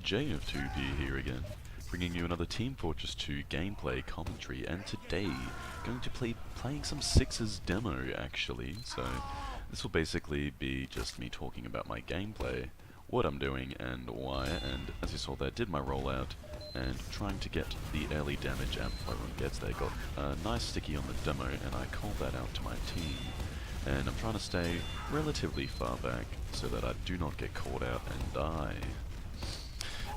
J of 2B here again, bringing you another Team Fortress 2 gameplay commentary, and today going to playing some Sixes demo actually. So this will basically be just me talking about my gameplay, what I'm doing and why, and as you saw there, did my rollout and trying to get the early damage out before everyone gets there. Got a nice sticky on the demo and I called that out to my team. And I'm trying to stay relatively far back so that I do not get caught out and die.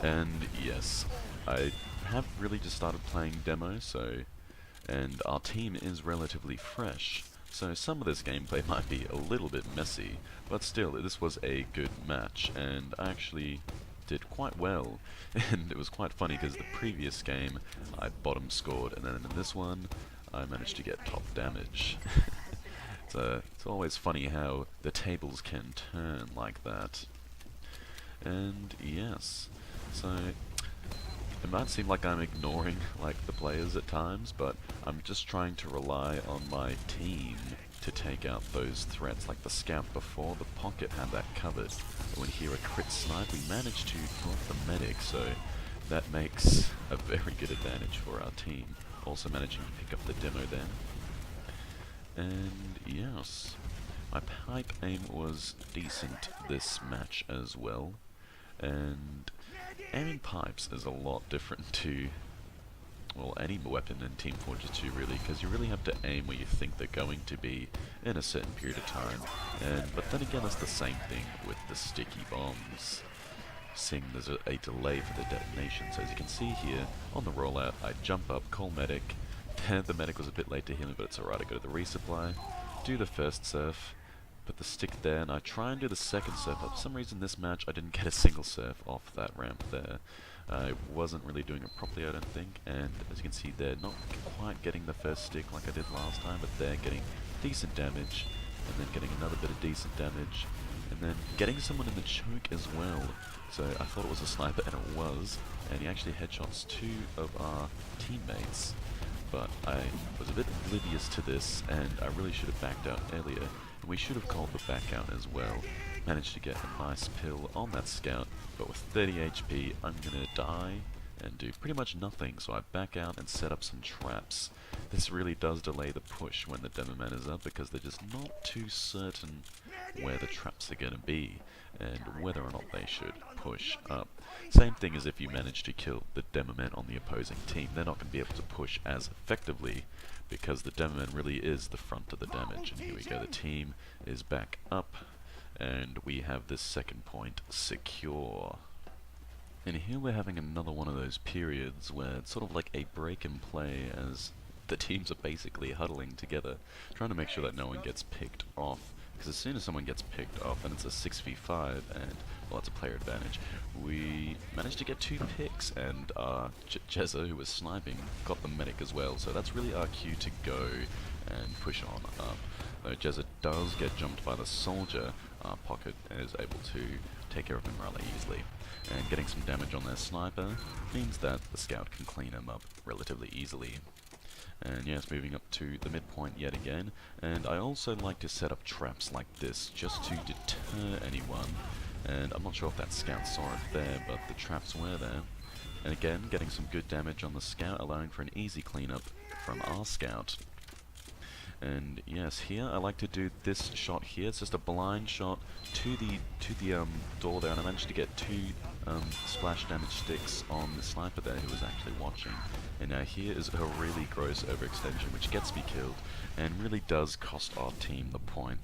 And yes, I have really just started playing demo, and our team is relatively fresh, so some of this gameplay might be a little bit messy, but still, this was a good match, and I actually did quite well. And it was quite funny because the previous game I bottom scored, and then in this one I managed to get top damage. It's always funny how the tables can turn like that. And yes, so it might seem like I'm ignoring like the players at times, but I'm just trying to rely on my team to take out those threats. Like the scout before, the pocket had that covered. But when you hear a crit snipe, we managed to drop the medic, so that makes a very good advantage for our team. Also managing to pick up the demo then. And yes, my pipe aim was decent this match as well, and aiming pipes is a lot different to, well, any weapon in Team Fortress 2 really, because you really have to aim where you think they're going to be in a certain period of time, but then again it's the same thing with the sticky bombs. Seeing there's a delay for the detonation, so as you can see here, on the rollout I jump up, call medic. The medic was a bit late to heal me, but it's alright. I go to the resupply, do the first surf, put the stick there, and I try and do the second surf. But for some reason this match I didn't get a single surf off that ramp there. I wasn't really doing it properly, I don't think, and as you can see there, not quite getting the first stick like I did last time, but they're getting decent damage, and then getting another bit of decent damage, and then getting someone in the choke as well. So I thought it was a sniper, and it was, and he actually headshots two of our teammates. But I was a bit oblivious to this, and I really should have backed out earlier, and we should have called the back out as well. Managed to get a nice pill on that scout, but with 30 HP I'm gonna die and do pretty much nothing, so I back out and set up some traps. This really does delay the push when the Demomale is up, because they're just not too certain where the traps are gonna be, and whether or not they should push up. Same thing as if you manage to kill the Demomale on the opposing team, they're not going to be able to push as effectively, because the Demomale really is the front of the damage. And here we go, the team is back up, and we have this second point secure. And here we're having another one of those periods where it's sort of like a break in play, as the teams are basically huddling together, trying to make sure that no one gets picked off. Because as soon as someone gets picked off, and it's a 6v5, and, well, it's a player advantage, we managed to get 2 picks, and Jezza, who was sniping, got the medic as well, so that's really our cue to go and push on up. Though Jezza does get jumped by the soldier, our pocket is able to take care of him rather easily. And getting some damage on their sniper means that the scout can clean him up relatively easily. And yes, moving up to the midpoint yet again, and I also like to set up traps like this just to deter anyone, and I'm not sure if that scout saw it there, but the traps were there. And again, getting some good damage on the scout, allowing for an easy cleanup from our scout. And yes, here I like to do this shot here. It's just a blind shot to the door there, and I managed to get 2 splash damage sticks on the sniper there who was actually watching. And now here is a really gross overextension which gets me killed, and really does cost our team the point.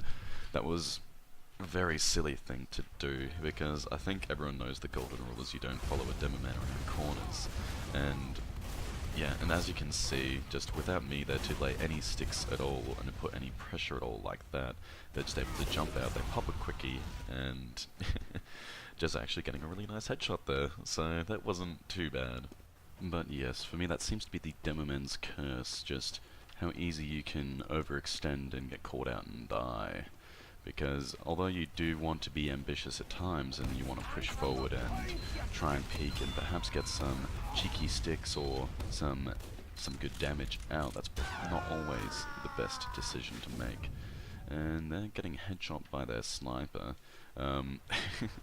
That was a very silly thing to do, because I think everyone knows the golden rule is you don't follow a Demomale around corners. And yeah, and as you can see, just without me there to lay any sticks at all and put any pressure at all like that, they're just able to jump out, they pop a quickie, and just actually getting a really nice headshot there, so that wasn't too bad. But yes, for me that seems to be the Demomale's curse, just how easy you can overextend and get caught out and die. Because although you do want to be ambitious at times and you want to push forward and try and peek and perhaps get some cheeky sticks or some good damage out, that's not always the best decision to make. And they're getting headshot by their sniper,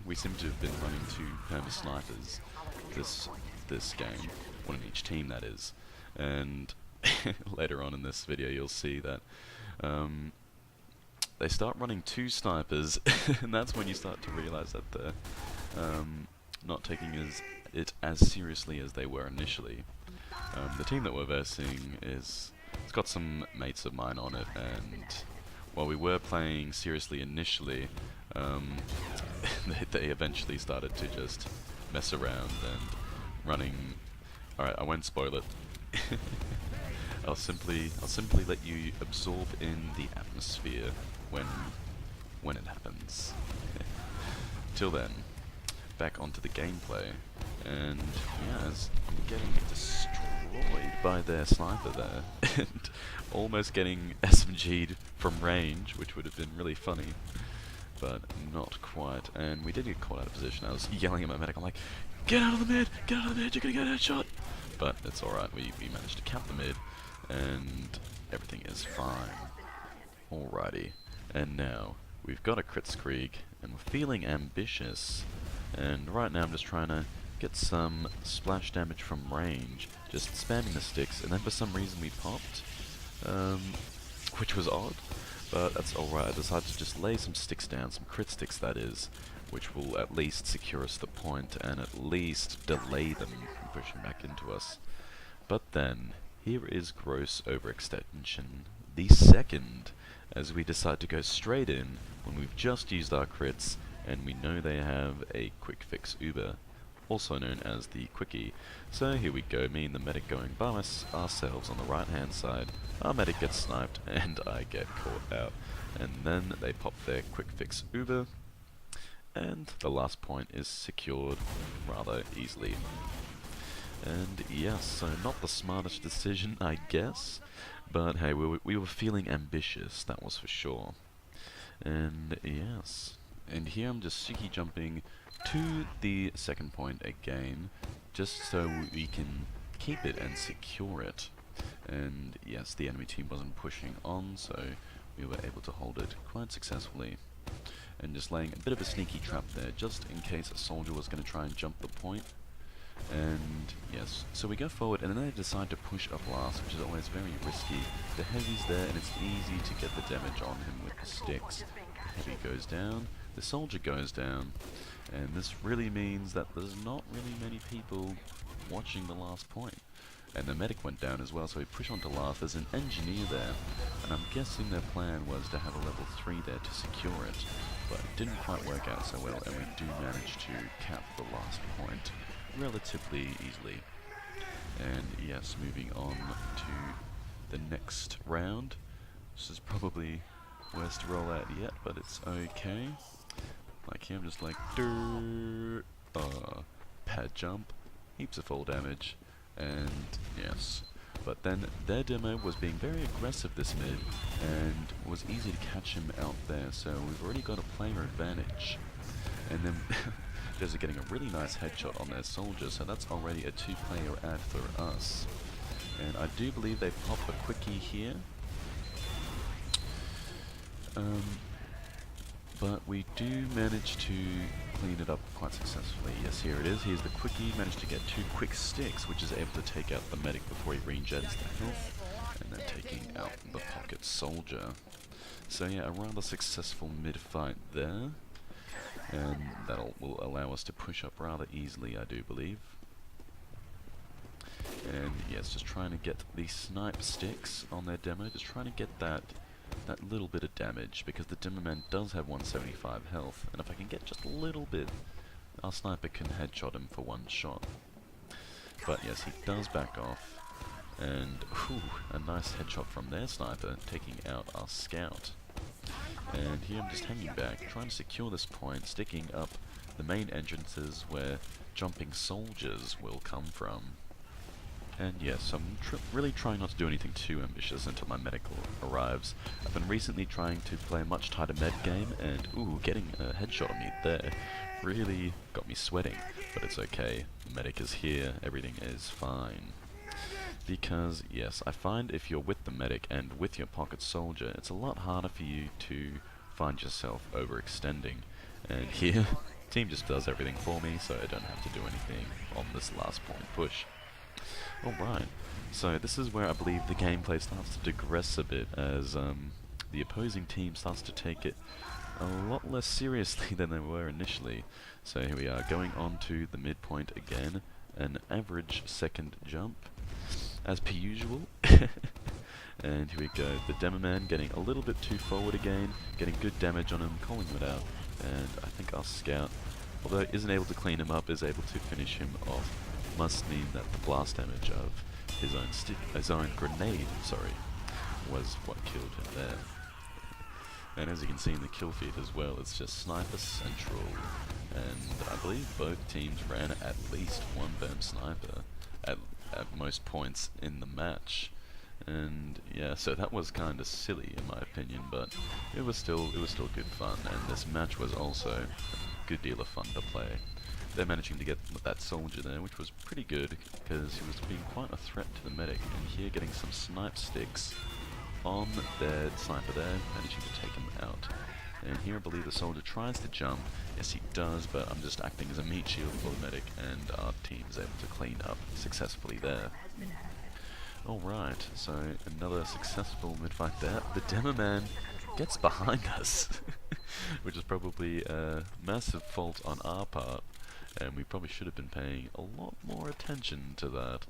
We seem to have been running two perma snipers this game, one in each team that is, and later on in this video you'll see that they start running two snipers, and that's when you start to realize that they're not taking it as seriously as they were initially. The team that we're versing it's got some mates of mine on it, and while we were playing seriously initially, they eventually started to just mess around and running. Alright, I won't spoil it. I'll simply let you absorb in the atmosphere when it happens. Till then, back onto the gameplay, and yeah, as I'm getting destroyed by their sniper there, and almost getting SMG'd from range, which would have been really funny, but not quite. And we did get caught out of position. I was yelling at my medic, I'm like, get out of the mid, you're gonna get a headshot! But it's alright, we managed to cap the mid, and everything is fine. Alrighty, and now we've got a Kritzkrieg, and we're feeling ambitious, and right now I'm just trying to get some splash damage from range, just spamming the sticks, and then for some reason we popped, which was odd, but that's alright. I decided to just lay some sticks down, some crit sticks that is, which will at least secure us the point and at least delay them from pushing back into us. But then, here is gross overextension, the second, as we decide to go straight in when we've just used our crits and we know they have a quick fix Uber, also known as the Quickie. So here we go, me and the medic going by ourselves on the right hand side. Our medic gets sniped and I get caught out. And then they pop their quick fix Uber, and the last point is secured rather easily. And yes, so not the smartest decision, I guess, but hey, we were feeling ambitious, that was for sure. And yes, and here I'm just sticky jumping to the second point again, just so we can keep it and secure it. And yes, the enemy team wasn't pushing on, so we were able to hold it quite successfully. And just laying a bit of a sneaky trap there, just in case a soldier was going to try and jump the point. And yes, so we go forward, and then they decide to push up last, which is always very risky. The heavy's there, and it's easy to get the damage on him with the sticks. The heavy goes down, the soldier goes down, and this really means that there's not really many people watching the last point. And the medic went down as well, so we push on to last. There's an engineer there, and I'm guessing their plan was to have a level 3 there to secure it, but it didn't quite work out so well, and we do manage to cap the last point relatively easily. And yes, moving on to the next round. This is probably worst rollout yet, but it's okay. Like here, I'm just like, pad jump, heaps of fall damage, and yes. But then their demo was being very aggressive this mid, and it was easy to catch him out there, so we've already got a player advantage. And then there's getting a really nice headshot on their soldier, so that's already a 2-player ad for us. And I do believe they pop a quickie here. But we do manage to clean it up quite successfully. Yes, here it is. Here's the quickie. Managed to get 2 quick sticks, which is able to take out the medic before he regens the health, and then taking out the pocket soldier. So yeah, a rather successful mid-fight there, and that will allow us to push up rather easily, I do believe. And yes, just trying to get the snipe sticks on their demo, just trying to get that little bit of damage, because the Demomale does have 175 health, and if I can get just a little bit, our sniper can headshot him for 1 shot. But yes, he does back off, and a nice headshot from their sniper, taking out our scout. And here I'm just hanging back, trying to secure this point, sticking up the main entrances where jumping soldiers will come from. And yes, I'm really trying not to do anything too ambitious until my medical arrives. I've been recently trying to play a much tighter med game, and getting a headshot on me there really got me sweating. But it's okay, the medic is here, everything is fine. Because yes, I find if you're with the medic and with your pocket soldier, it's a lot harder for you to find yourself overextending. And here, team just does everything for me, so I don't have to do anything on this last point push. Alright, so this is where I believe the gameplay starts to digress a bit as the opposing team starts to take it a lot less seriously than they were initially. So here we are, going on to the midpoint again, an average second jump, as per usual. And here we go, the Demomale getting a little bit too forward again, getting good damage on him, calling it out, and I think our scout, although isn't able to clean him up, is able to finish him off. Must mean that the blast damage of his own grenade, was what killed him there. And as you can see in the kill feed as well, it's just sniper central, and I believe both teams ran at least one burn sniper at most points in the match. And yeah, so that was kind of silly in my opinion, but it was still good fun, and this match was also a good deal of fun to play. They're managing to get that soldier there, which was pretty good, because he was being quite a threat to the medic, and here getting some snipe sticks on their sniper there, managing to take him out. And here I believe the soldier tries to jump, yes he does, but I'm just acting as a meat shield for the medic, and our team is able to clean up successfully there. Alright, so another successful mid-fight there. The Demomale gets behind us, which is probably a massive fault on our part, and we probably should have been paying a lot more attention to that.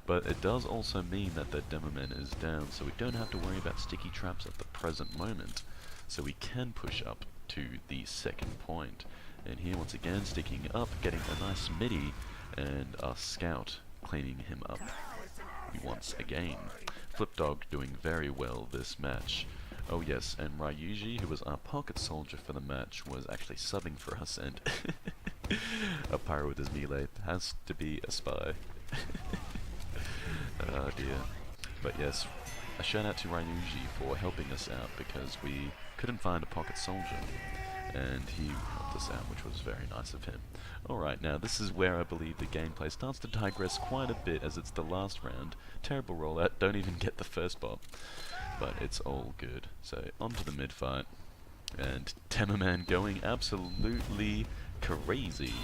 But it does also mean that the Demomale is down, so we don't have to worry about sticky traps at the present moment. So we can push up to the second point. And here once again, sticking up, getting a nice midi, and our scout cleaning him up once again. Flipdog doing very well this match. Oh yes, and Ryuji, who was our pocket soldier for the match, was actually subbing for us, and a pyro with his melee has to be a spy. Oh dear. But yes, a shout out to Ryuji for helping us out, because we couldn't find a pocket soldier, and he helped us out, which was very nice of him. Alright, now this is where I believe the gameplay starts to digress quite a bit, as it's the last round. Terrible rollout, don't even get the first bot, but it's all good. So onto the mid fight, and Demomale going absolutely crazy,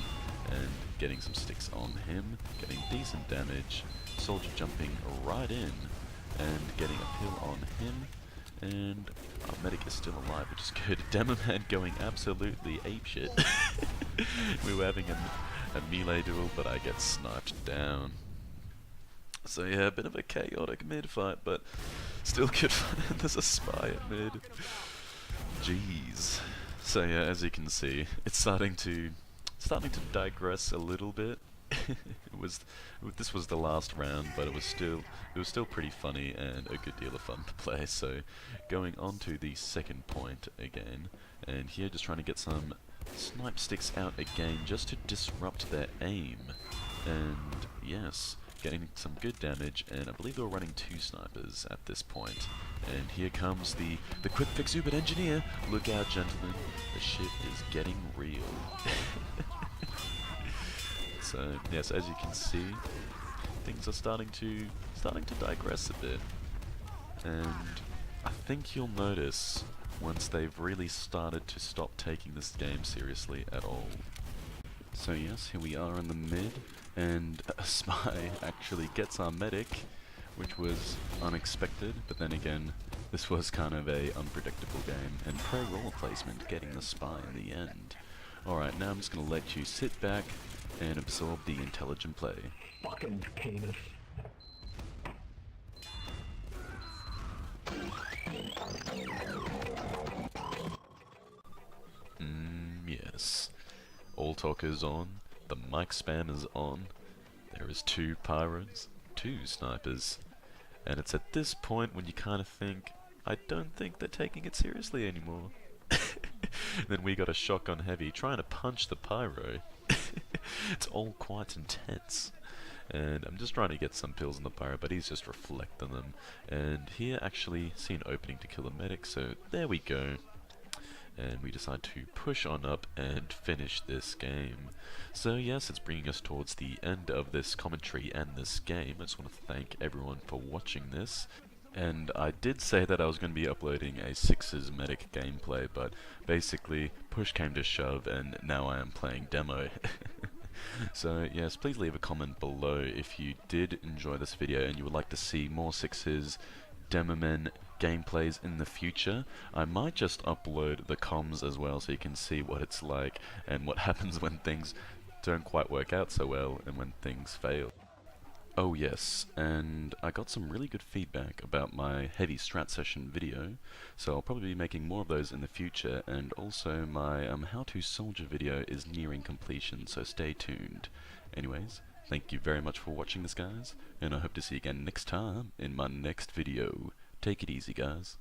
and getting some sticks on him, getting decent damage, soldier jumping right in, and getting a pill on him, and our medic is still alive, which is good. Demomale going absolutely apeshit. We were having a melee duel, but I get sniped down. So yeah, a bit of a chaotic mid fight, but still good fun. There's a spy at mid. Jeez. So yeah, as you can see, it's starting to digress a little bit. This was the last round, but it was still pretty funny and a good deal of fun to play. So going on to the second point again, and here just trying to get some snipe sticks out again just to disrupt their aim. And yes, getting some good damage, and I believe they were running 2 snipers at this point. And here comes the quick fix Uber engineer. Look out, gentlemen, the shit is getting real. So yes, as you can see, things are starting to digress a bit, and I think you'll notice once they've really started to stop taking this game seriously at all. So yes, here we are in the mid, and a spy actually gets our medic, which was unexpected, but then again, this was kind of a unpredictable game, and pro roll placement getting the spy in the end. Alright, now I'm just gonna let you sit back and absorb the intelligent play. Fucking penis. Yes. All talk is on, the mic spam is on, there is 2 pyros, 2 snipers, and it's at this point when you kind of think, I don't think they're taking it seriously anymore. Then we got a shotgun heavy trying to punch the pyro. It's all quite intense. And I'm just trying to get some pills on the pyro, but he's just reflecting them. And here actually see an opening to kill a medic, so there we go. And we decide to push on up and finish this game. So yes, it's bringing us towards the end of this commentary and this game. I just want to thank everyone for watching this. And I did say that I was going to be uploading a Sixes Medic gameplay, but basically push came to shove and now I am playing demo. So yes, please leave a comment below if you did enjoy this video and you would like to see more Sixes Demomen gameplays in the future. I might just upload the comms as well so you can see what it's like and what happens when things don't quite work out so well and when things fail. Oh yes, and I got some really good feedback about my heavy strat session video, so I'll probably be making more of those in the future, and also my how to soldier video is nearing completion, so stay tuned. Anyways, thank you very much for watching this guys, and I hope to see you again next time in my next video. Take it easy guys.